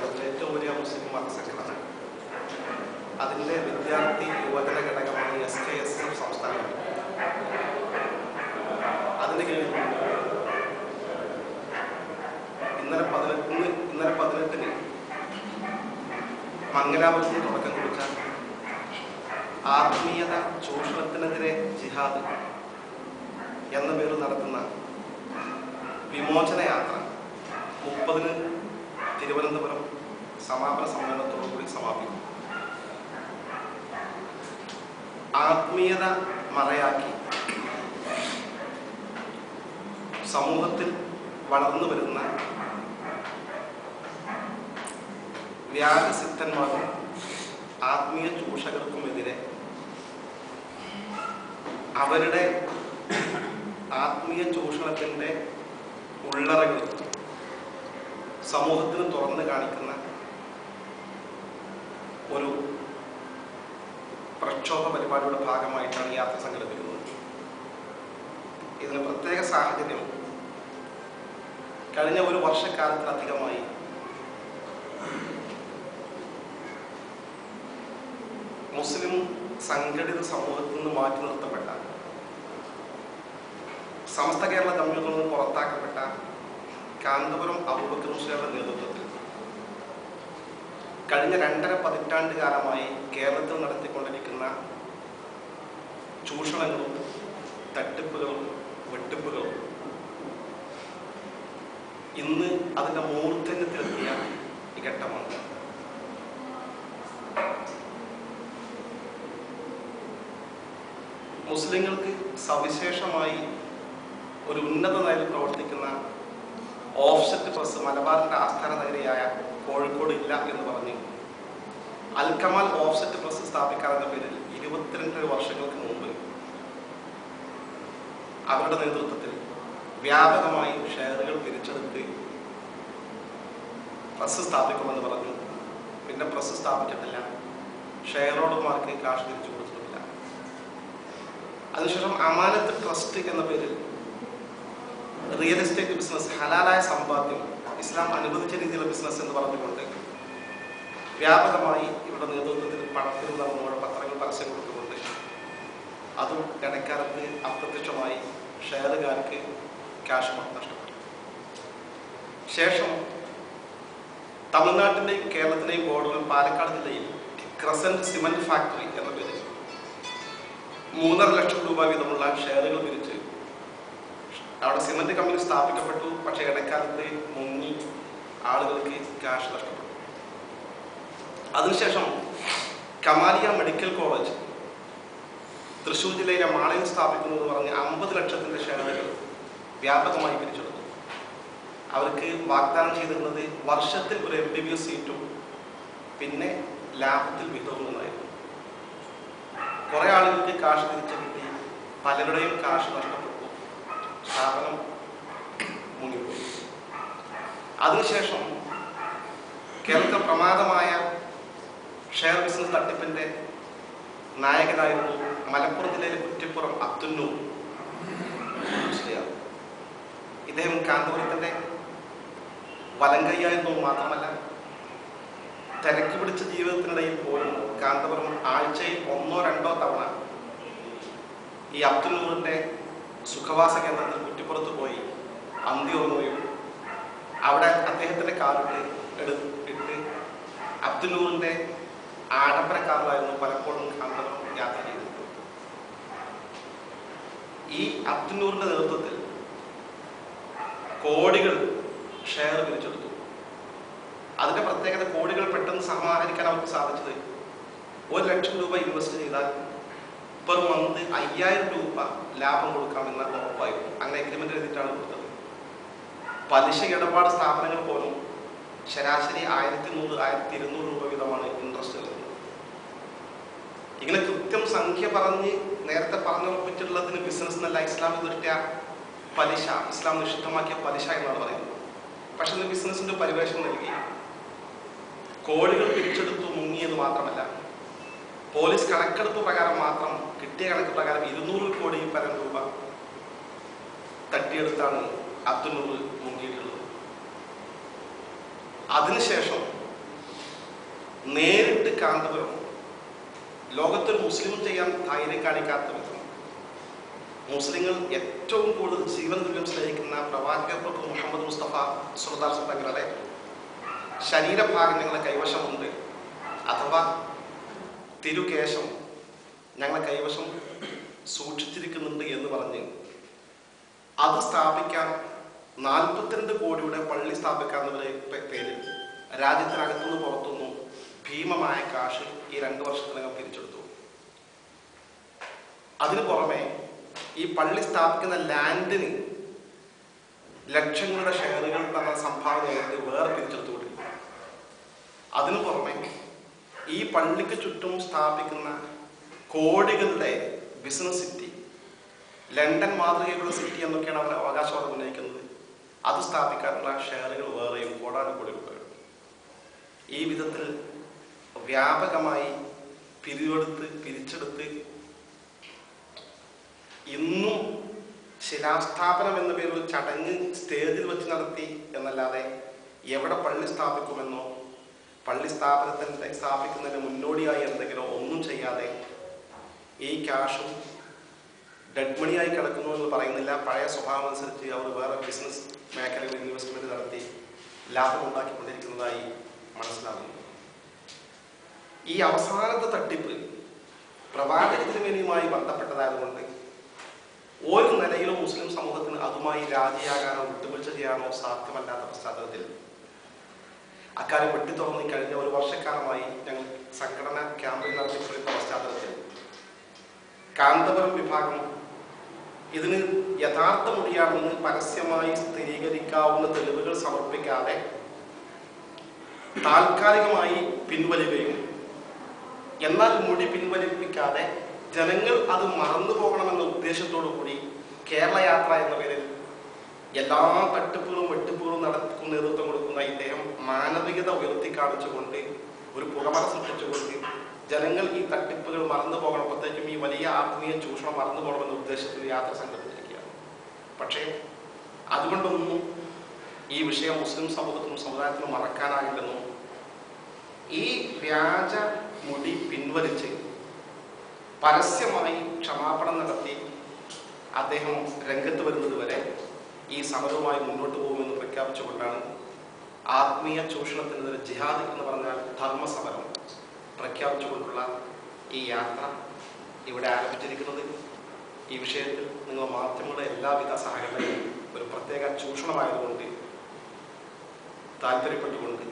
ലോകത്തിലെ ഏറ്റവും വലിയ മുസ്ലിം മതസംഘടന, അതിൻ്റെ വിദ്യാർത്ഥി യുവജന ഘടകമായ SKSF സംസ്ഥാനം, അതിൻ്റെ കീഴിൽ ഇന്നലെ 18-ന് മംഗലാപുരത്തിന് തുടക്കം കുറിച്ച ആത്മീയത ചൂഷണത്തിനെതിരെ ജിഹാദ് എന്ന പേരിൽ നടത്തുന്ന വിമോചന യാത്ര 30-ന് തിരുവനന്തപുരം സമാപന സമ്മേളനത്തോടുകൂടി സമാപിക്കും. ആത്മീയത മറയാക്കി സമൂഹത്തിൽ വളർന്നു വരുന്ന വ്യാജസിദ്ധന്മാർക്കും ആത്മീയ ചൂഷകർക്കുമെതിരെ അവരുടെ ആത്മീയ ചൂഷണത്തിൻ്റെ ഉള്ളറകൾ സമൂഹത്തിന് തുറന്നു കാണിക്കുന്ന ഒരു പ്രക്ഷോഭ പരിപാടിയുടെ ഭാഗമായിട്ടാണ് യാത്ര സംഘടിപ്പിക്കുന്നത്. ഇതിന് പ്രത്യേക സാഹചര്യം, കഴിഞ്ഞ ഒരു വർഷക്കാലത്തിലധികമായി മുസ്ലിം സംഘടിത സമൂഹത്തിൽ നിന്ന് മാറ്റി നിർത്തപ്പെട്ട, സമസ്ത കേരള ജംഇയ്യത്തിൽ നിന്ന് പുറത്താക്കപ്പെട്ട കാന്തപുരം അബൂബക്കർ മുസ്ലിയാരുടെ നേതൃത്വത്തിൽ കഴിഞ്ഞ 2.5 പതിറ്റാണ്ട് കാലമായി കേരളത്തിൽ നടത്തിക്കൊണ്ടിരിക്കുന്ന ചൂഷണങ്ങളും തട്ടിപ്പുകളും വെട്ടിപ്പുകളും ഇന്ന് അതിൻ്റെ മൂർധന്യത്തിലെത്തിയ ഈ ഘട്ടമാണ്. മുസ്ലിങ്ങൾക്ക് സവിശേഷമായി ഒരു ഉന്നത നിലയിൽ പ്രവർത്തിക്കുന്ന ഓഫ്സെറ്റ് പ്രസ് മലബാറിൻ്റെ ആസ്ഥാന നഗരിയായ കോഴിക്കോട് ഇല്ല എന്ന് പറഞ്ഞ് അൽക്കമാൽ ഓഫ്സെറ്റ് പ്രസ് സ്ഥാപിക്കാനെന്ന പേരിൽ 22 വർഷങ്ങൾക്ക് മുമ്പ് അവരുടെ നേതൃത്വത്തിൽ വ്യാപകമായി ഷെയറുകൾ പിരിച്ചെടുത്ത് പ്രസ് സ്ഥാപിക്കുമെന്ന് പറഞ്ഞു. പിന്നെ പ്രസ് സ്ഥാപിച്ചിട്ടില്ല, ഷെയർ ഹോൾഡർമാർക്ക് കാശ് തിരിച്ചു കൊടുത്തിട്ടില്ല. അതിനുശേഷം അമാനത്ത് ട്രസ്റ്റ് എന്ന പേരിൽ റിയൽ എസ്റ്റേറ്റ് ബിസിനസ്, ഹലാലായ സമ്പാദ്യം, ഇസ്ലാം അനുവദിച്ച രീതിയിലുള്ള ബിസിനസ് എന്ന് പറഞ്ഞുകൊണ്ട് വ്യാപകമായി ഇവരുടെ നേതൃത്വത്തിൽ പണത്തിൽ നടന്നുകൊണ്ട് പത്രങ്ങൾ പരസ്യം കൊടുത്തുകൊണ്ട് അതും ഇടക്കാലത്ത് അപ്രത്യക്ഷമായി ഷെയറുകാർക്ക് ക്യാഷ് നഷ്ടപ്പെട്ടു. ശേഷം തമിഴ്നാട്ടിൻ്റെയും കേരളത്തിൻ്റെയും ബോർഡറിൽ പാലക്കാട് ജില്ലയിൽ ക്രസന്റ് സിമന്റ് ഫാക്ടറി എന്ന പേരിൽ 3.5 ലക്ഷം രൂപ വീതമുള്ള ഷെയറുകൾ പിരിച്ച് അവിടെ സിമന്റ് കമ്പനി സ്ഥാപിക്കപ്പെട്ടു. പക്ഷേ ഇടക്കാലത്ത് മുങ്ങി ആളുകൾക്ക് ക്യാഷ് നഷ്ടപ്പെട്ടു. അതിനുശേഷം കമാലിയ മെഡിക്കൽ കോളേജ് തൃശ്ശൂർ ജില്ലയിലെ മാളയിൽ സ്ഥാപിക്കുന്നത് പറഞ്ഞ് 50 ലക്ഷത്തിൻ്റെ ഷെയറുകൾ വ്യാപകമായി പിരിച്ചെടുത്തു. അവർക്ക് വാഗ്ദാനം ചെയ്തിരുന്നത് വർഷത്തിൽ ഒരു MBBS സീറ്റും പിന്നെ ലാഭത്തിൽ വിഹിതവും എന്നായിരുന്നു. കുറേ ആളുകൾക്ക് കാശ് തിരിച്ചു കിട്ടി, പലരുടെയും കാശ് നഷ്ടപ്പെട്ടു, സ്ഥാപനം മുങ്ങിപ്പോയി. അതിനുശേഷം കേരളത്തിൽ പ്രമാദമായ ഷെയർ ബിസിനസ് തട്ടിപ്പിൻ്റെ നായകനായിരുന്നു മലപ്പുറം ജില്ലയിലെ കുറ്റിപ്പുറം അബ്ദുന്നൂർ മുസ്ലിയാർ. ഇദ്ദേഹം കാന്തപുരത്തിൻ്റെ വലങ്കയ്യായിരുന്നു മാത്രമല്ല, തിരക്ക് പിടിച്ച ജീവിതത്തിനിടയിൽ പോലും കാന്തപുരം ആഴ്ചയിൽ 1-2 തവണ ഈ അബ്ദുന്നൂറിൻ്റെ സുഖവാസ കേന്ദ്രത്തിൽ കുറ്റിപ്പുറത്ത് പോയി അന്തിയുറങ്ങുകയും അവിടെ അദ്ദേഹത്തിൻ്റെ കാറിട്ട് ഇട്ട് അബ്ദുന്നൂറിൻ്റെ ആഡംബര കാറിലായിരുന്നു പലപ്പോഴും കാന്തപുരം യാത്ര ചെയ്തത്. ഈ അബ്ദുന്നൂറിൻ്റെ നേതൃത്വത്തിൽ കോടികൾ ഷെയർ പിരിച്ചെടുത്തു. അതിൻ്റെ പ്രത്യേകത, കോടികൾ പെട്ടെന്ന് സമാഹരിക്കാൻ അവർക്ക് സാധിച്ചത് 1 ലക്ഷം രൂപ ഇൻവെസ്റ്റ് ചെയ്താൽ പെർ മന്ത് 5000 രൂപ ലാഭം കൊടുക്കാമെന്ന ഉറപ്പായിരുന്നു. അങ്ങനെ എഗ്രിമെന്റ് എഴുതിയിട്ടാണ് കൊടുത്തത്. പലിശ ഇടപാട് സ്ഥാപനങ്ങൾ പോലും ശരാശരി 1100-1200 രൂപ വീതമാണ് ഇൻട്രസ്റ്റ് വരുന്നത്. ഇങ്ങനെ കൃത്യം സംഖ്യ പറഞ്ഞ് നേരത്തെ പറഞ്ഞുറപ്പിച്ചിട്ടുള്ളതിന് ബിസിനസ് എന്നല്ല, ഇസ്ലാമിക ദൃഷ്ട്യാ പലിശ, ഇസ്ലാം നിഷിദ്ധമാക്കിയ പലിശ എന്നാണ് പറയുന്നത്. പക്ഷെ ഇന്ന് ബിസിനസിന്റെ പരിവേഷം നൽകി കോടികൾ പിരിച്ചെടുത്തു മുങ്ങിയത് മാത്രമല്ല, പോലീസ് കണക്കെടുപ്പ് പ്രകാരം മാത്രം, കിട്ടിയ കണക്ക് പ്രകാരം 200 കോടി പരം രൂപ തട്ടിയെടുത്താണ് അബ്ദുന്നൂർ മുങ്ങിയിട്ടുള്ളത്. അതിനുശേഷം നേരിട്ട് കാന്തപുരം ലോകത്തൊരു മുസ്ലിം ചെയ്യാൻ ധൈര്യം കാണിക്കാത്ത വിധം മുസ്ലിങ്ങൾ ഏറ്റവും കൂടുതൽ ജീവൻ തുല്യം സ്നേഹിക്കുന്ന പ്രവാചക മുഹമ്മദ് മുസ്തഫ സുൽത്താൻ തങ്ങളുടെ ശരീരഭാഗങ്ങളുടെ കൈവശമുണ്ട്, അഥവാ തിരുകേശം ഞങ്ങളെ കൈവശം സൂക്ഷിച്ചിരിക്കുന്നുണ്ട് എന്ന് പറഞ്ഞ് അത് സ്ഥാപിക്കാൻ 42 കോടിയുടെ പള്ളി സ്ഥാപിക്കാവുന്ന പേരിൽ രാജ്യത്തിനകത്തുനിന്ന് പുറത്തുനിന്നും ഭീമമായ കാശ് ഈ 2 വർഷത്തിനകം പിരിച്ചെടുത്തു. അതിനു പുറമെ ഈ പള്ളി സ്ഥാപിക്കുന്ന ലാൻഡിന് ലക്ഷങ്ങളുടെ ഷെയറുകൾ തന്ന സംഭാവനയായിട്ട് വേറെ പിരിച്ചെടുത്തുകൊണ്ടിരിക്കും. അതിനു പുറമെ ഈ പള്ളിക്ക് ചുറ്റും സ്ഥാപിക്കുന്ന കോടികളുടെ ബിസിനസ് സിറ്റി, ലണ്ടൻ മാതൃകയുള്ള സിറ്റി എന്നൊക്കെയാണ് അവർ അവകാശവാദം ഉന്നയിക്കുന്നത്, അത് സ്ഥാപിക്കാനുള്ള ഷെയറുകൾ വേറെയും കോടാനുകോടി രൂപകൾ. ഈ വിധത്തിൽ വ്യാപകമായി പിരിച്ചെടുത്ത് ഇന്നും ശിലാസ്ഥാപനം എന്ന പേരിൽ ചടങ്ങ് സ്റ്റേജിൽ വെച്ച് നടത്തി എന്നല്ലാതെ എവിടെ പള്ളി സ്ഥാപിക്കുമെന്നോ പള്ളി സ്ഥാപിക്കുന്നതിന് മുന്നോടിയായി എന്തെങ്കിലോ ഒന്നും ചെയ്യാതെ ഈ ക്യാഷും ഡെഡ് മണിയായി കിടക്കുന്നു എന്ന് പറയുന്നില്ല. പഴയ സ്വഭാവം അനുസരിച്ച് അവർ വേറെ ബിസിനസ് മേഖലയിൽ ഇൻവെസ്റ്റ്മെന്റ് നടത്തി ലാഭം ഉണ്ടാക്കിക്കൊണ്ടിരിക്കുന്നതായി മനസ്സിലാകുന്നു. ഈ അവസാനത്തെ തട്ടിപ്പ് പ്രവാചക തിരുമേനിയുമായി ബന്ധപ്പെട്ടതായതുകൊണ്ട് ഒരു നിലയിലും മുസ്ലിം സമൂഹത്തിന് അതുമായി രാജിയാകാനോ വിട്ടുവീഴ്ച ചെയ്യാനോ സാധ്യമല്ലാത്ത പശ്ചാത്തലത്തിൽ അക്കാര്യം വെട്ടിത്തുറന്ന് കഴിഞ്ഞ 1 വർഷക്കാലമായി ഞങ്ങൾ സംഘടന ക്യാമ്പയിൻ നടത്തിക്കൊണ്ടിരുന്ന പശ്ചാത്തലത്തിൽ കാന്തപുരം വിഭാഗം ഇതിന് യഥാർത്ഥ മുടിയാണെന്ന് പരസ്യമായി സ്ഥിരീകരിക്കാവുന്ന തെളിവുകൾ സമർപ്പിക്കാതെ താൽക്കാലികമായി പിൻവലിക്കുകയും എന്നാൽ മുടി പിൻവലിപ്പിക്കാതെ ജനങ്ങൾ അത് മറന്നു പോകണമെന്ന ഉദ്ദേശത്തോടു കൂടി കേരള യാത്ര എന്ന പേരിൽ എല്ലാ തട്ടിപ്പുകളും വെട്ടിപ്പുകളും നടക്കുന്ന നേതൃത്വം കൊടുക്കുന്ന ഇദ്ദേഹം മാനവികത ഉയർത്തിക്കാണിച്ചുകൊണ്ട് ഒരു പുകമറ സൃഷ്ടിച്ചുകൊണ്ട് ജനങ്ങൾ ഈ തട്ടിപ്പുകൾ മറന്നു പോകണം, പ്രത്യേകിച്ചും ഈ വലിയ ആത്മീയ ചൂഷണം മറന്നു പോകണമെന്ന ഉദ്ദേശത്തിൽ യാത്ര സംഘടിപ്പിച്ചിരിക്കുകയാണ്. പക്ഷേ അതുകൊണ്ടൊന്നും ഈ വിഷയം മുസ്ലിം സമൂഹത്തിനും സമുദായത്തിനും മറക്കാനാകില്ലെന്നും ഈ വ്യാജ മുടി പിൻവലിച്ച് പരസ്യമായി ക്ഷമാപണം നടത്തി അദ്ദേഹം രംഗത്ത് വരുന്നത് വരെ ഈ സമരവുമായി മുന്നോട്ട് പോകുമെന്ന് പ്രഖ്യാപിച്ചുകൊണ്ടാണ് ആത്മീയ ചൂഷണത്തിനെതിരെ ജിഹാദ് എന്ന് പറഞ്ഞാൽ ധർമ്മസമരം പ്രഖ്യാപിച്ചുകൊണ്ടുള്ള ഈ യാത്ര ഇവിടെ ആരംഭിച്ചിരിക്കുന്നത്. ഈ വിഷയത്തിൽ നിങ്ങൾ മാധ്യമങ്ങളുടെ എല്ലാവിധ സഹകരണങ്ങളും ഒരു പ്രത്യേക ചൂഷണമായതുകൊണ്ട് താല്പര്യപ്പെട്ടുകൊണ്ട്